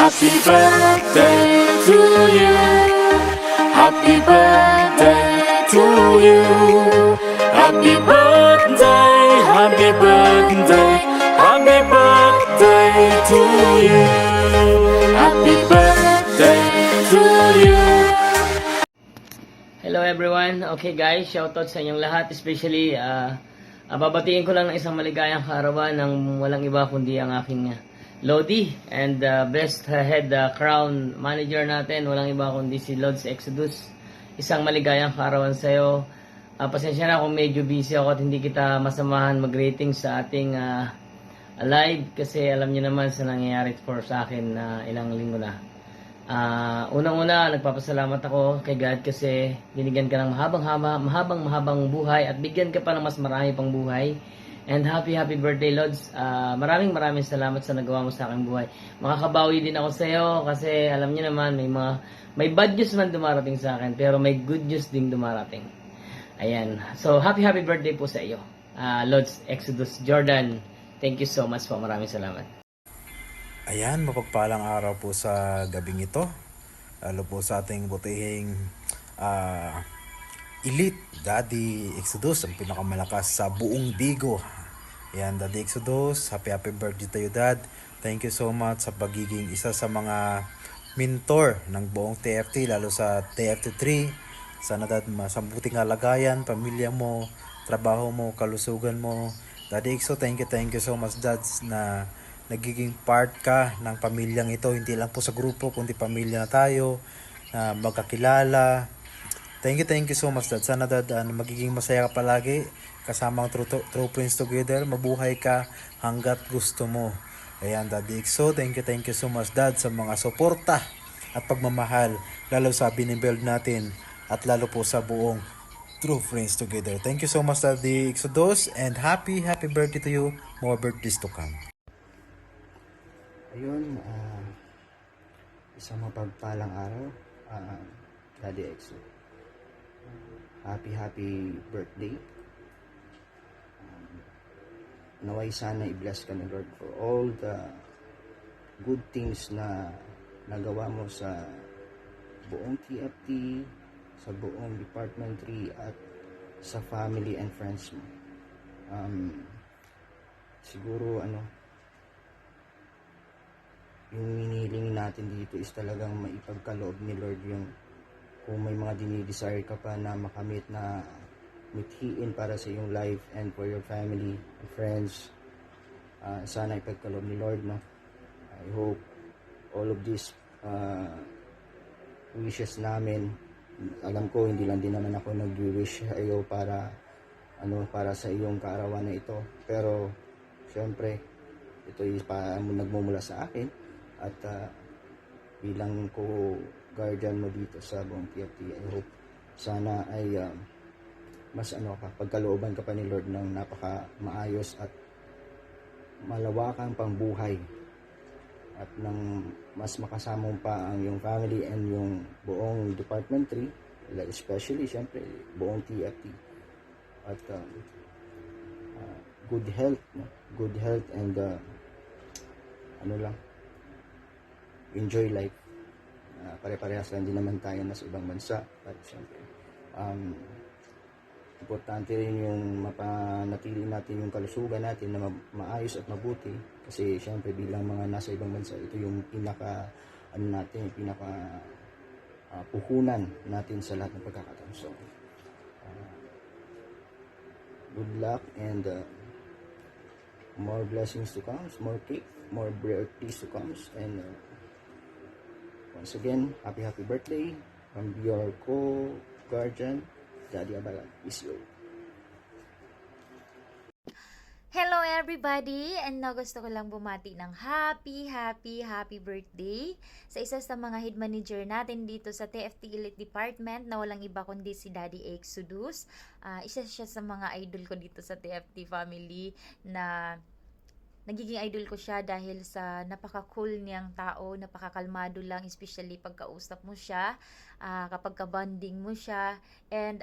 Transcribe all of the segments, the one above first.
Happy birthday to you. Happy birthday to you. Happy birthday, happy birthday, happy birthday to you. Happy birthday to you. Hello everyone. Okay guys, shoutout sa inyong lahat, especially babatiin ko lang ng isang maligayang kaarawan ng walang iba kundi ang aking Lodi and best head crown manager natin, walang iba kundi si Lods Exodus. Isang maligayang kaarawan sa iyo. Pasensya na kung medyo busy ako at hindi kita masamahan mag-rating sa ating live kasi alam niyo naman sa nangyayari sa akin ilang linggo na. Unang-una, nagpapasalamat ako kay God kasi binigyan ka ng mahabang buhay at bigyan ka pa ng mas marami pang buhay. And happy birthday, Lods. Maraming salamat sa nagawa mo sa aking buhay. Makakabawi din ako sa iyo kasi alam niyo naman may bad news man dumarating sa akin pero may good news ding dumarating. Ayan. So, happy birthday po sa iyo. Lods Exodus Jordan. Thank you so much po. Maraming salamat. Ayan, mapagpalang araw po sa gabing ito. Lalo po sa ating butihing elite, Daddy Exodus, ang pinakamalakas sa buong Bigo. Ayan, Daddy Exodus, happy birthday to you, Dad. Thank you so much sa pagiging isa sa mga mentor ng buong TFT, lalo sa TFT3. Sana, Dad, masambuting kalagayan, pamilya mo, trabaho mo, kalusugan mo. Daddy Exo, thank you so much, Dad, na nagiging part ka ng pamilyang ito, hindi lang po sa grupo kundi pamilya na tayo, na magkakilala. Thank you so much, Dad. Sana, Dad, magiging masaya ka palagi kasama ang True Friends Together. Mabuhay ka hanggat gusto mo. Ayan, Daddy Exo, thank you so much, Dad, sa mga suporta at pagmamahal, lalo sa binibuild natin at lalo po sa buong True Friends Together. Thank you so much, Daddy Exodus, and happy birthday to you. More birthdays to come. Ayun, isang mapagpalang araw, Daddy Exo. Happy birthday. Naway sana i-bless ka ni Lord for all the good things na nagawa mo sa buong TFT, sa buong Department 3 at sa family and friends mo. Siguro yung hinihiling natin dito is talagang maipagkaloob ni Lord yung kung may mga dinidesire ka pa na makamit na mithiin para sa iyong life and for your family and friends, sana ipagkaloob ni Lord, no? I hope all of these wishes namin, alam ko hindi lang din naman ako nag-wish sa iyo para sa iyong kaarawan na ito, pero syempre ito is nagmumula sa akin at bilang ko guardian mo dito sa buong TFT. I hope sana ay mas pagkalooban ka pa ni Lord ng napaka maayos at malawakang pangbuhay at ng mas makasama pa ang yung family and yung buong Department 3, especially syempre buong TFT, at good health, no? Good health and enjoy life. Pare-parehas lang din naman tayo nasa ibang bansa, at syempre importante rin yung mapanatili natin yung kalusugan natin na maayos at mabuti, kasi syempre bilang mga nasa ibang bansa, ito yung pinaka puhunan natin sa lahat ng pagkakataon. So good luck and more blessings to come, more cake, more birthdays to come, and once again, happy birthday from your co-guardian, Daddy Abalan is you. Hello everybody! And now gusto ko lang bumati ng happy birthday sa isa sa mga head manager natin dito sa TFT Elite Department na walang iba kundi si Daddy Exodus. Isa siya sa mga idol ko dito sa TFT family na nagiging idol ko siya dahil sa napaka-cool niyang tao, napakakalmado lang, especially pagkausap mo siya. kapag ka-bonding mo siya. And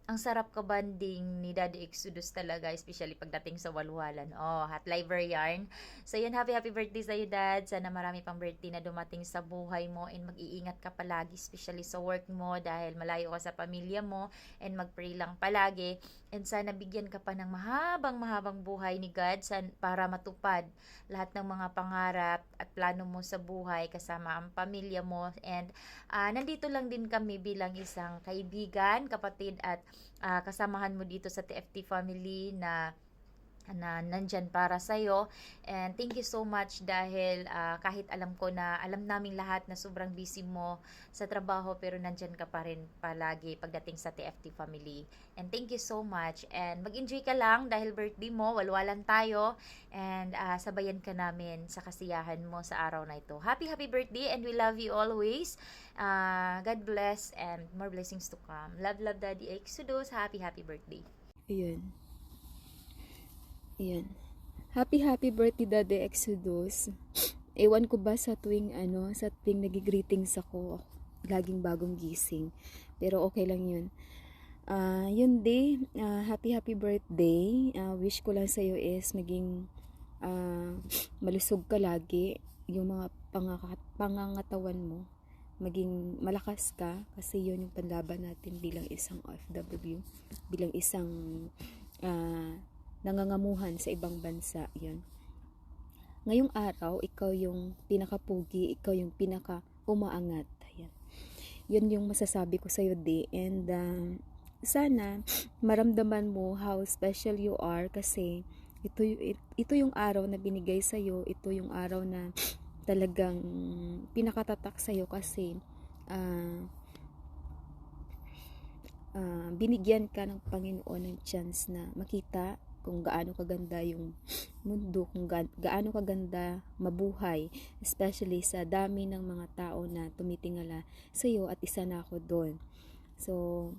ang sarap ka-bonding ni Daddy Exodus talaga, especially pagdating sa walwalan. Oh, hot liver yarn. So yun, happy birthday sa'yo, Dad. Sana marami pang birthday na dumating sa buhay mo, and mag-iingat ka palagi, especially sa work mo dahil malayo ka sa pamilya mo, and mag-pray lang palagi. And sana bigyan ka pa ng mahabang buhay ni God para matupad lahat ng mga pangarap at plano mo sa buhay kasama ang pamilya mo. And nandito lang din kami bilang isang kaibigan, kapatid, at kasamahan mo dito sa TFT family na nandyan para sa'yo. And thank you so much dahil kahit alam namin lahat na sobrang busy mo sa trabaho, pero nandyan ka pa rin palagi pagdating sa TFT family. And thank you so much. And mag-enjoy ka lang dahil birthday mo, walwalan tayo. And sabayan ka namin sa kasiyahan mo sa araw na ito. Happy birthday, and we love you always. God bless and more blessings to come. Love, Daddy Exodus. Happy birthday. Ayan. Ayan. Happy birthday, Daddy Exodus. Ewan ko ba sa tuwing nagigreetings ako, laging bagong gising. Pero okay lang yun. Yun day, happy birthday. Wish ko lang sa'yo is maging malusog ka lagi. Yung mga pangangatawan mo, maging malakas ka, kasi yun yung panlaban natin bilang isang OFW, bilang isang nangangamuhan sa ibang bansa. Yun. Ngayong araw, ikaw yung pinakapugi, ikaw yung pinaka umaangat. Ayan. Yun yung masasabi ko sa'yo, di. And sana maramdaman mo how special you are, kasi ito yung araw na binigay sa'yo, ito yung araw na talagang pinakatatak sa'yo, kasi binigyan ka ng Panginoon ng chance na makita kung gaano kaganda yung mundo, kung gaano kaganda mabuhay, especially sa dami ng mga tao na tumitingala sa iyo, at isa na ako doon. So,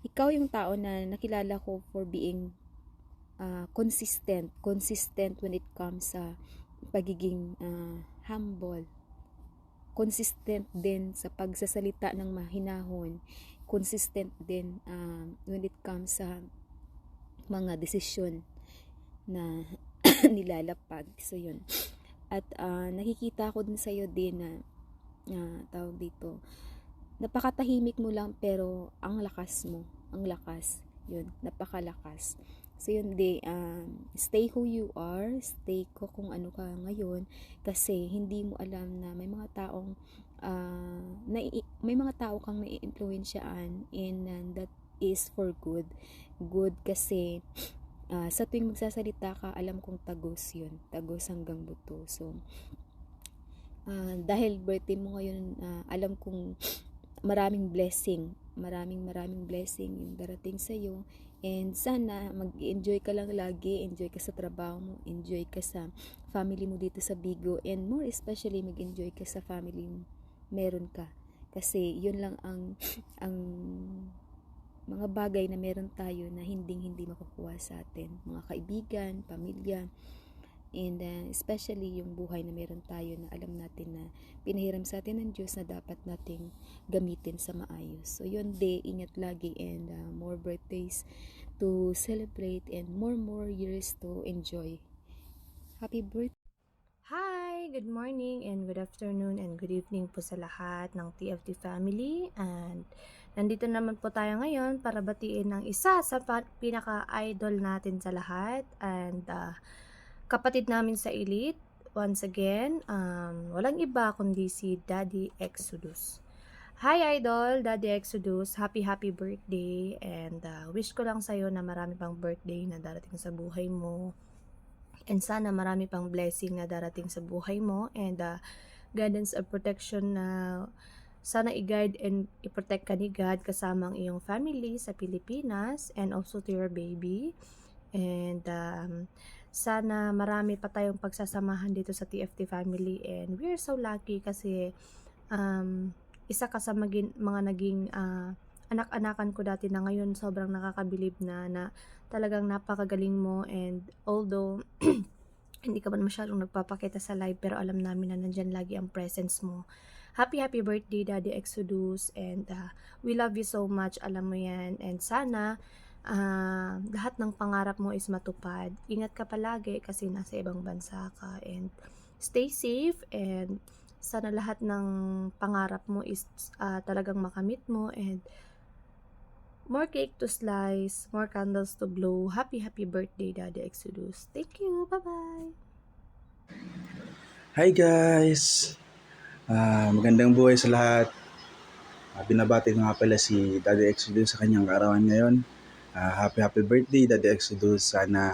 ikaw yung tao na nakilala ko for being consistent when it comes sa pagiging humble, consistent din sa pagsasalita ng mahinahon, consistent din when it comes sa mga desisyon na nilalapag. So yun. At nakikita ko din sa'yo din na tawag dito, napakatahimik mo lang, pero ang lakas mo, ang lakas. Yun, napakalakas. So yun di, stay who you are, stay ko kung ano ka ngayon, kasi hindi mo alam na may mga taong may mga tao kang nai-influensyaan, and that is for good kasi sa tuwing magsasalita ka, alam kong tagos yun, tagos hanggang buto. So dahil birthday mo ngayon, alam kong maraming blessing yung darating sa iyo, and sana mag-enjoy ka lang lagi, enjoy ka sa trabaho mo, enjoy ka sa family mo dito sa Bigo, and more especially mag-enjoy ka sa family mo meron ka, kasi yun lang ang mga bagay na meron tayo na hindi makukuha sa atin, mga kaibigan, pamilya, and especially yung buhay na meron tayo na alam natin na pinahiram sa atin ng Diyos na dapat nating gamitin sa maayos. So yun day, ingat lagi, and more birthdays to celebrate, and more years to enjoy. Happy birthday! Hi! Good morning and good afternoon and good evening po sa lahat ng TFT family, and nandito naman po tayo ngayon para batiin ng isa sa pinaka-idol natin sa lahat, and kapatid namin sa Elite, once again, walang iba kundi si Daddy Exodus. Hi Idol, Daddy Exodus, happy birthday, and wish ko lang sa'yo na marami pang birthday na darating sa buhay mo. And sana marami pang blessing na darating sa buhay mo, and guidance and protection na sana i-guide and i-protect ka ni God kasama ang iyong family sa Pilipinas, and also to your baby. And sana marami pa tayong pagsasamahan dito sa TFT family, and we're so lucky kasi isa ka sa mga naging anak-anakan ko dati, na ngayon sobrang nakakabilib na talagang napakagaling mo, and although hindi ka man masyadong nagpapakita sa live, pero alam namin na nandyan lagi ang presence mo happy birthday Daddy Exodus, and we love you so much, alam mo yan, and sana lahat ng pangarap mo is matupad. Ingat ka palagi kasi nasa ibang bansa ka, and stay safe, and sana lahat ng pangarap mo is talagang makamit mo, and more cake to slice, more candles to blow. Happy birthday Daddy Exodus. Thank you. Bye-bye. Hi guys! Magandang buhay sa lahat. Binabati ko nga pala si Daddy Exodus sa kanyang kaarawan ngayon. Happy birthday Daddy Exodus. Sana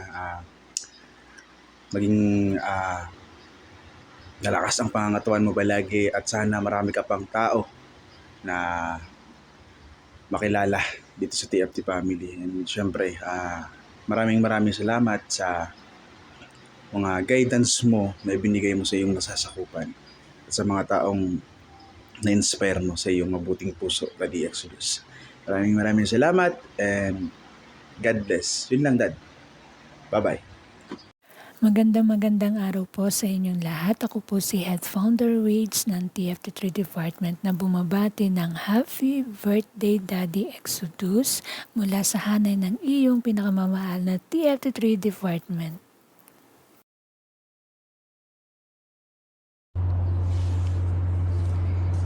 maging nalakas ang pangangatawan mo palagi at sana marami ka pang tao na makilala dito sa TFT family. And syempre, maraming salamat sa mga guidance mo na ibinigay mo sa iyong nasasakupan at sa mga taong na-inspire mo sa iyong mabuting puso, Daddy Exodus. Maraming salamat and God bless. Yun lang, Dad. Bye-bye. Magandang araw po sa inyong lahat. Ako po si Head Founder Wage ng TFT3 Department na bumabati ng Happy Birthday Daddy Exodus mula sa hanay ng iyong pinakamamahal na TFT3 Department.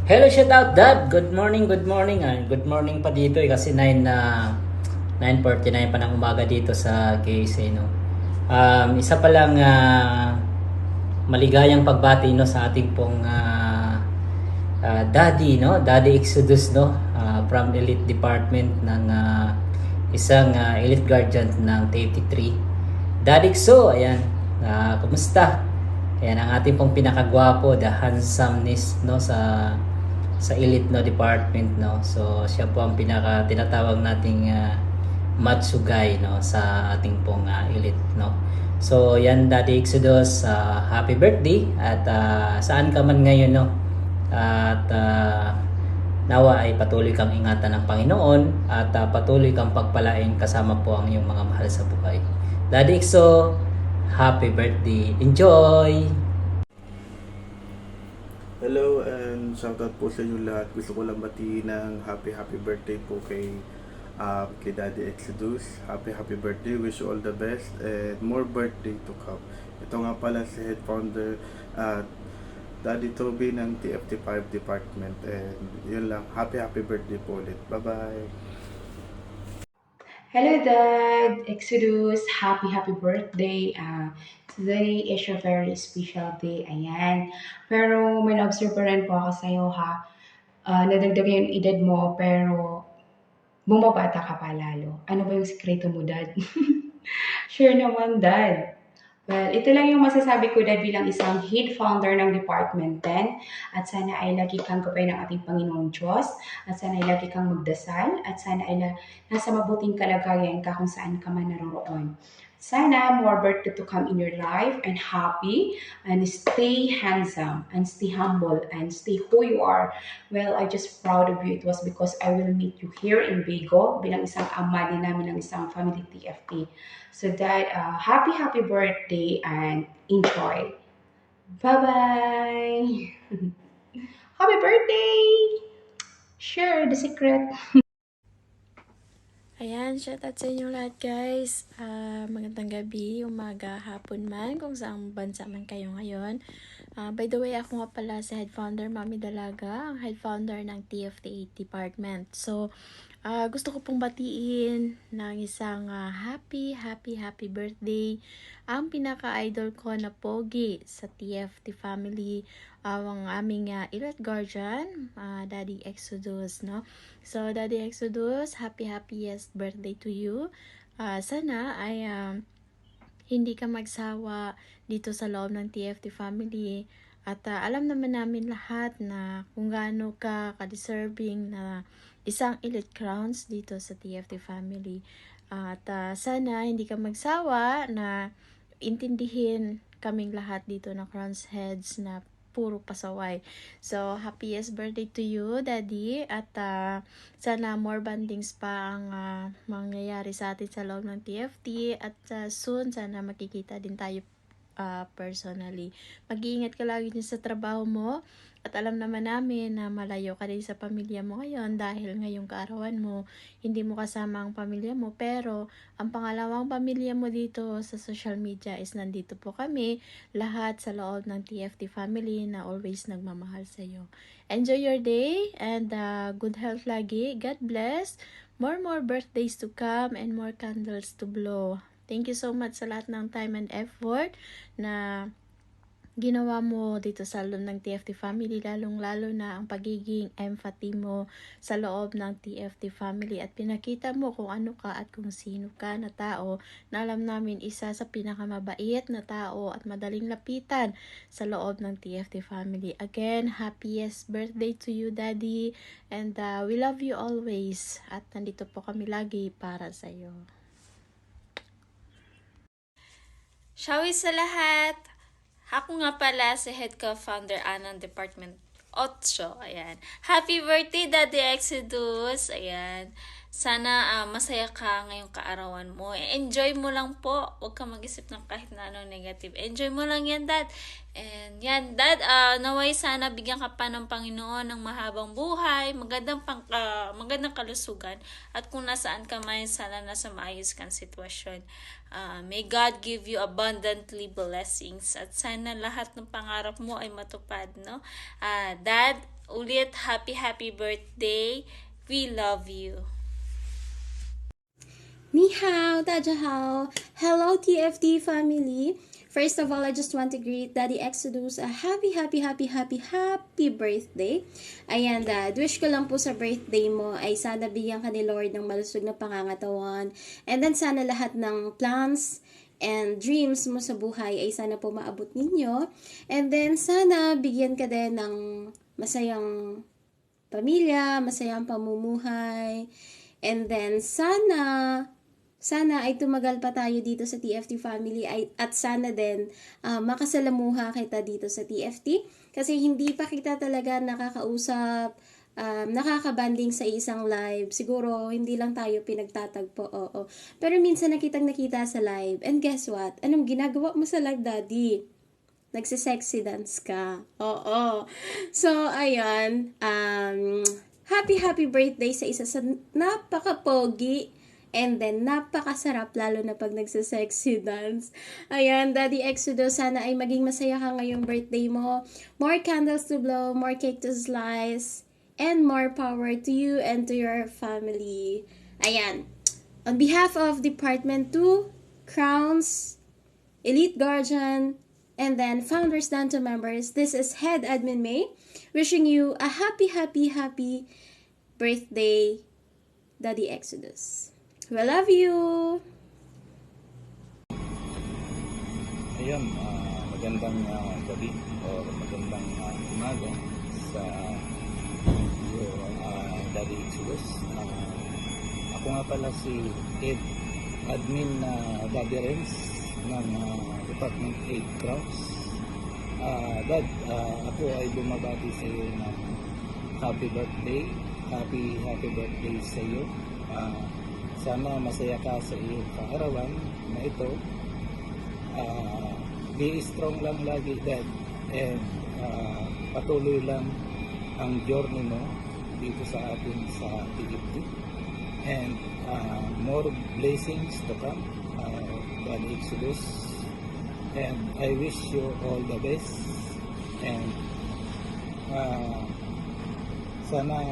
Hello, shout out Dad. Good morning. Good morning pa dito kasi 9:49 pa ng umaga dito sa KSA, no. Isa pa lang maligayang pagbati, no, sa ating pong Daddy, no, Daddy Exodus, no, from Elite Department ng isang Elite Guardian ng TFT3. Daddy Exo, ayan. Kumusta? Ayan ang ating pong pinakagwapo, the handsomeness, no, sa Elite, no, department, no. So siya po ang pinaka tinatawag nating matsugay, no, sa ating pong Elite, no. So yan Daddy Exodus, happy birthday at saan ka man ngayon, no. At nawa ay patuloy kang ingatan ng Panginoon at patuloy kang pagpalain kasama po ang iyong mga mahal sa buhay. Daddy Exo, happy birthday. Enjoy! Hello and shoutout po sa inyo lahat. Gusto ko lang batiin ng happy birthday po kay Daddy Exodus. Happy birthday. Wish you all the best and more birthday to come. Ito nga pala si Head Founder Daddy Toby ng TFT5 Department, and yun lang. Happy birthday po ulit. Bye-bye. Hello Dad Exodus, happy birthday. Today is a very special day, ayan. Pero may na-observe pa rin po ako sa'yo, ha. Nadagdagan yung edad mo, pero bumabata ka pa lalo. Ano ba yung sikreto mo, Dad? Sure naman, Dad. Well, ito lang yung masasabi ko, Dad, bilang isang head founder ng Department 10. At sana ay lagi kang gabay ng ating Panginoong Diyos. At sana ay lagi kang magdasal. At sana ay nasa mabuting kalagayan ka kung saan ka man naroroon. Sana more birthday to come in your life, and happy, and stay handsome, and stay humble, and stay who you are. Well, I'm just proud of you. It was because I will meet you here in Bago bilang isang ama din namin ng isang family TFT. So Dad, happy birthday and enjoy. Bye-bye! Happy birthday! Share the secret. Ayan, shoutout sa inyong lahat guys. Magandang gabi, umaga, hapon man, kung saang bansa man kayo ngayon. By the way, ako nga pala si Head Founder Mami Dalaga, ang Head Founder ng TFT8 Department. So, gusto ko pong batiin ng isang happy birthday ang pinaka-idol ko na pogi sa TFT family, ang aming Elite Guardian, Daddy Exodus, no? So, Daddy Exodus, happiest birthday to you. Sana ay hindi ka magsawa dito sa loob ng TFT family. At alam naman namin lahat na kung gaano ka ka-deserving na isang Elite Crowns dito sa TFT family. At sana hindi ka magsawa na intindihin kaming lahat dito na Crowns Heads na puro pasaway. So, happiest birthday to you, Daddy. At sana more bandings pa ang mangyayari sa atin sa loob ng TFT. At soon, sana makikita din tayo personally. Mag-iingat ka lagi din sa trabaho mo. At alam naman namin na malayo ka din sa pamilya mo ngayon dahil ngayong kaarawan mo, hindi mo kasama ang pamilya mo. Pero ang pangalawang pamilya mo dito sa social media is nandito po kami, lahat sa loob ng TFT family na always nagmamahal sa iyo. Enjoy your day and good health lagi. God bless. More birthdays to come and more candles to blow. Thank you so much sa lahat ng time and effort na ginawa mo dito sa loob ng TFT family, lalong-lalo na ang pagiging empathy mo sa loob ng TFT family at pinakita mo kung ano ka at kung sino ka na tao na alam namin isa sa pinakamabait na tao at madaling lapitan sa loob ng TFT family. Again, happiest birthday to you, Daddy, and we love you always at nandito po kami lagi para sa iyo. Shawty sa lahat! Ako nga pala si Head Co-Founder ng Department 8. Ayan. Happy birthday, Daddy Exodus! Ayan. Sana masaya ka ngayong kaarawan mo. Enjoy mo lang po. Huwag ka mag-isip ng kahit na anong negative. Enjoy mo lang yan, Dad. And yan, Dad, naway sana bigyan ka pa ng Panginoon ng mahabang buhay, magandang kalusugan, at kung nasaan ka man, sana nasa maayos kang sitwasyon. May God give you abundantly blessings at sana lahat ng pangarap mo ay matupad, no? Dad, ulit happy birthday. We love you. 你好，大家好 Hello TFT family. First of all, I just want to greet Daddy Exodus a happy birthday. Ayan, Dad, wish ko lang po sa birthday mo ay sana bigyan ka ni Lord ng malusog na pangangatawan. And then sana lahat ng plans and dreams mo sa buhay ay sana po maabot ninyo. And then sana bigyan ka din ng masayang pamilya, masayang pamumuhay. And then sana ay tumagal pa tayo dito sa TFT family at sana din makasalamuha kita dito sa TFT kasi hindi pa kita talaga nakakausap, nakakabanding sa isang live. Siguro hindi lang tayo pinagtatagpo, oo. Pero minsan nakita sa live. And guess what? Anong ginagawa mo sa live, Daddy? Nagse-sexy dance ka. Oo. So, ayan. Happy birthday sa isa sa napaka-pogi. And then, napakasarap lalo na pag nagsa-sexy dance. Ayan, Daddy Exodus, sana ay maging masaya ka ngayong birthday mo. More candles to blow, more cake to slice, and more power to you and to your family. Ayan. On behalf of Department 2, Crowns, Elite Guardian, and then Founders down to members, this is Head Admin May, wishing you a happy birthday, Daddy Exodus. We love you! Ayun, magandang gabi o magandang umaga sa Daddy Exodus. Ako nga pala si Ed, admin na Daddy Renz ng Department 8 Crowns. Dad, ako ay bumabati sa iyo ng happy birthday sa iyo. Sana masaya ka sa iyong kaarawan na ito. Be strong lang lagi, Dad. And patuloy lang ang journey mo dito sa atin sa TFT. And more blessings to come, Daddy Exodus. And I wish you all the best. And sana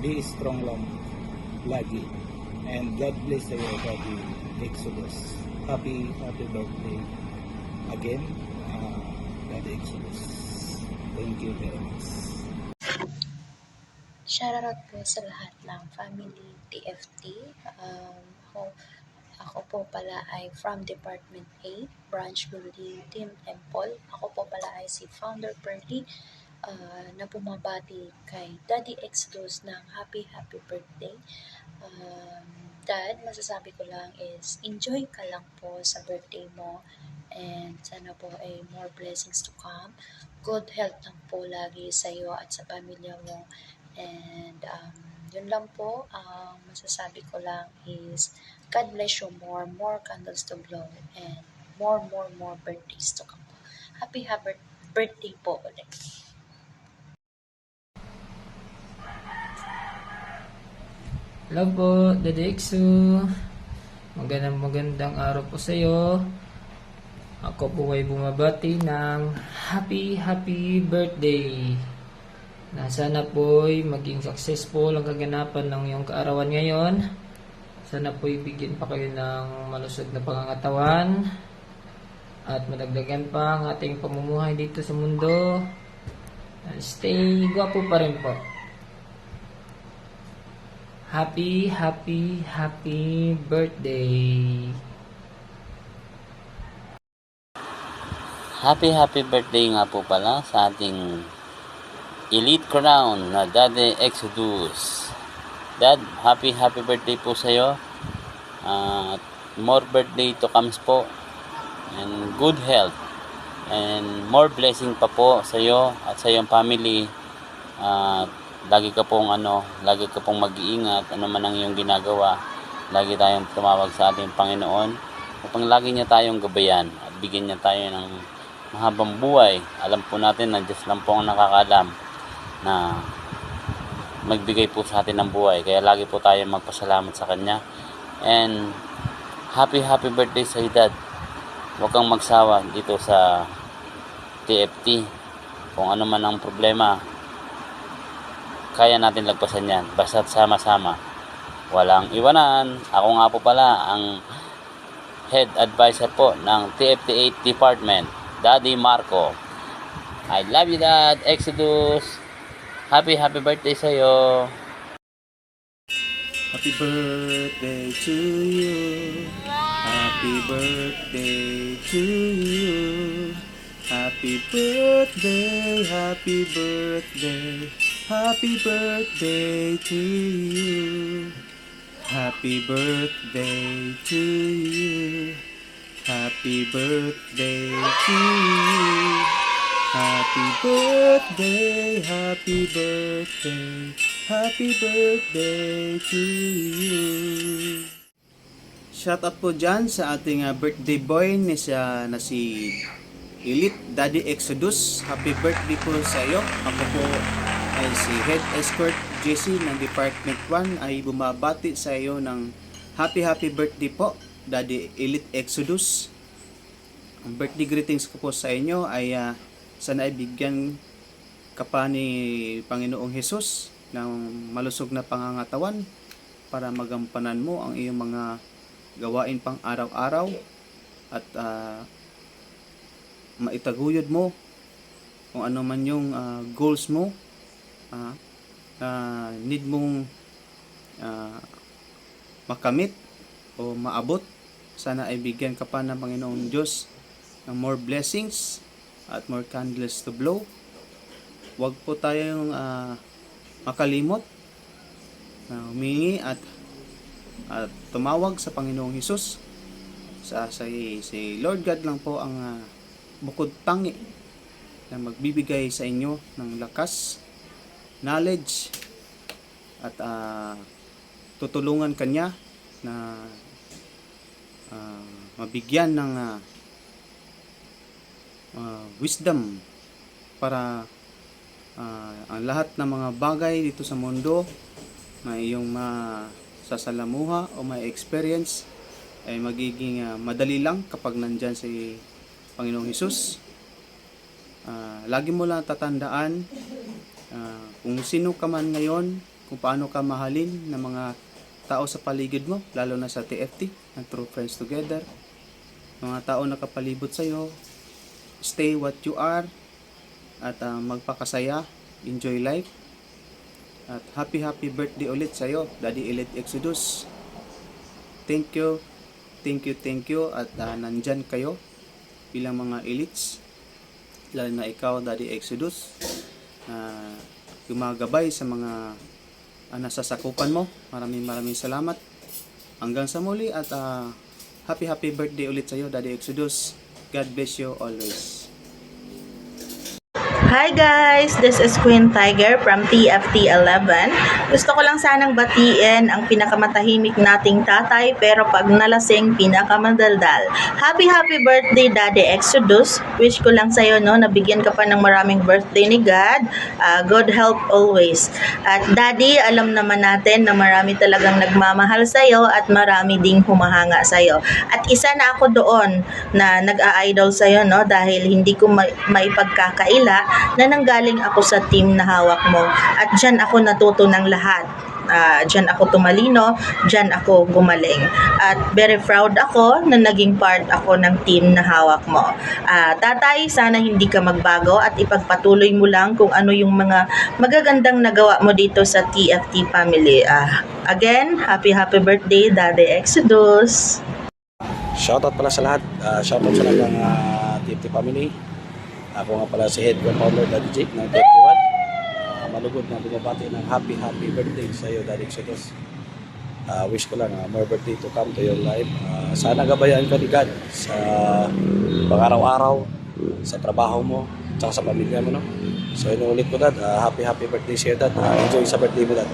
be strong lang lagi. And God bless you, Daddy Exodus. Happy birthday again, Daddy Exodus. Thank you very much. Shoutout po sa lahat ng family TFT. Ako po pala ay from Department 8, Branch Building Team Temple. Ako po pala ay si Founder Pearly na bumabati kay Daddy Exodus ng happy birthday. Dad, masasabi ko lang is enjoy ka lang po sa birthday mo and sana po ay more blessings to come. Good health lang po lagi sa iyo at sa pamilya mo. And yun lang po, masasabi ko lang is God bless you more candles to blow and more birthdays to come. Happy birthday po ulit. Hello po, Daddy Exu. Magandang araw po sa iyo. Ako po ay bumabati ng happy birthday. Na sana po ay maging successful ang kaganapan ng iyong kaarawan ngayon. Sana po bigyan pa kayo ng malusog na pangangatawan at madagdagan pa ang ating pamumuhay dito sa mundo. And stay gwapo pa rin po. Happy birthday. Happy birthday nga po pala sa ating Elite Crown na Daddy Exodus. Dad, happy birthday po sa iyo. More birthday to comes po. And good health. And more blessing pa po sa iyo at sa iyong family. Lagi ka pong mag-iingat, ano man ang iyong ginagawa. Lagi tayong tumawag sa ating Panginoon upang lagi niya tayong gabayan at bigyan niya tayo ng mahabang buhay. Alam po natin na Diyos lang po ang nakakaalam na magbigay po sa atin ng buhay. Kaya lagi po tayo magpasalamat sa Kanya. And happy birthday sa iyo, Dad. Huwag kang magsawa dito sa TFT. Kung ano man ang problema, kaya natin lagpasan yan. Basta't sama-sama. Walang iwanan. Ako nga po pala ang head advisor po ng TFT 8 Department, Daddy Marco. I love you, Dad. Exodus. Happy birthday sa'yo. Happy birthday to you. Happy birthday to you. Happy birthday, happy birthday. Happy birthday to you. Happy birthday to you. Happy birthday to you. Happy birthday, happy birthday. Happy birthday to you. Shout out po dyan sa ating birthday boy na si Elite Daddy Exodus. Happy birthday po sa iyo. Ako po ay si Head Escort JC ng Department 1 ay bumabati sa iyo ng happy birthday po, Daddy Elite Exodus. Ang birthday greetings ko po sa inyo ay sana ay bigyan ka pa ni Panginoong Hesus ng malusog na pangangatawan para magampanan mo ang iyong mga gawain pang araw-araw at maitaguyod mo kung ano man yung goals mo, need mong makamit o maabot. Sana ay bigyan ka pa ng Panginoong Diyos ng more blessings at more candles to blow. Huwag po tayong makalimot na humingi at tumawag sa Panginoong Hesus. Si Lord God lang po ang bukod tangi na magbibigay sa inyo ng lakas, knowledge at tutulungan Kanya na mabigyan ng wisdom para ang lahat ng mga bagay dito sa mundo na iyong masasalamuha o may experience ay magiging madali lang kapag nandyan si Panginoong Hesus. Lagi mo lang tatandaan kung sino ka man ngayon, kung paano ka mahalin ng mga tao sa paligid mo, lalo na sa TFT, ang True Friends Together. Mga tao nakapalibot sa iyo, stay what you are at magpakasaya, enjoy life. At happy birthday ulit sa iyo, Daddy Elite Exodus. Thank you at nandyan kayo bilang mga elites, lalo na ikaw, Daddy Exodus, gumagabay sa mga nasasakupan mo. Maraming salamat. Hanggang sa muli at happy birthday ulit sa iyo, Daddy Exodus. God bless you always. Hi guys! This is Queen Tiger from TFT11. Gusto ko lang sanang batiin ang pinakamatahimik nating tatay pero pag nalasing pinakamadaldal. Happy birthday Daddy Exodus. Wish ko lang sa'yo no, nabigyan ka pa ng maraming birthday ni God. Good health always. At Daddy, alam naman natin na marami talagang nagmamahal sa'yo at marami ding humahanga sa'yo. At isa na ako doon na nag-a-idol sa'yo no, dahil hindi ko maipagkakaila na nanggaling ako sa team na hawak mo at dyan ako natuto ng lahat. Dyan ako tumalino, dyan ako gumaling. At very proud ako na naging part ako ng team na hawak mo. Tatay, sana hindi ka magbago at ipagpatuloy mo lang kung ano yung mga magagandang nagawa mo dito sa TFT family. Again, happy birthday, Daddy Exodus! Shoutout pala sa lahat. Shoutout sa lahat ng TFT family. Ako nga pala si Head Co-Founder Daddy Jake ng TFT1. Malugod na bumabati ng happy birthday sa iyo, Daddy Exodus. Wish ko lang more birthday to come to your life. Sana gabayan ka ni God sa pang-araw-araw, sa trabaho mo, tsaka sa pamilya mo. No? So inuulit ko, Dad. Happy birthday sa iyo, Dad. Enjoy sa birthday mo, Dad.